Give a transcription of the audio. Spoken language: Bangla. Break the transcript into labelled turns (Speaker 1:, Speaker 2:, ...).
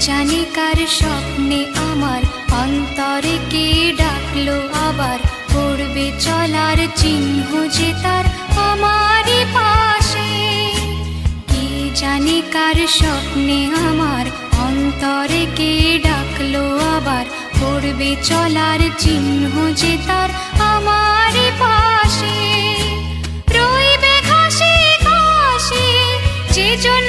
Speaker 1: জানি কার স্বপ্নে আমার অন্তরে কে ডাকলো আবার, পড়বে চলার চিহ্ন যে তার আমারই পাশে। কি জানি কার স্বপ্নে আমার অন্তরে কে ডাকলো আবার, পড়বে চলার চিহ্ন যে তার আমারই পাশে। রইবে ঘাসে ঘাসে যে জন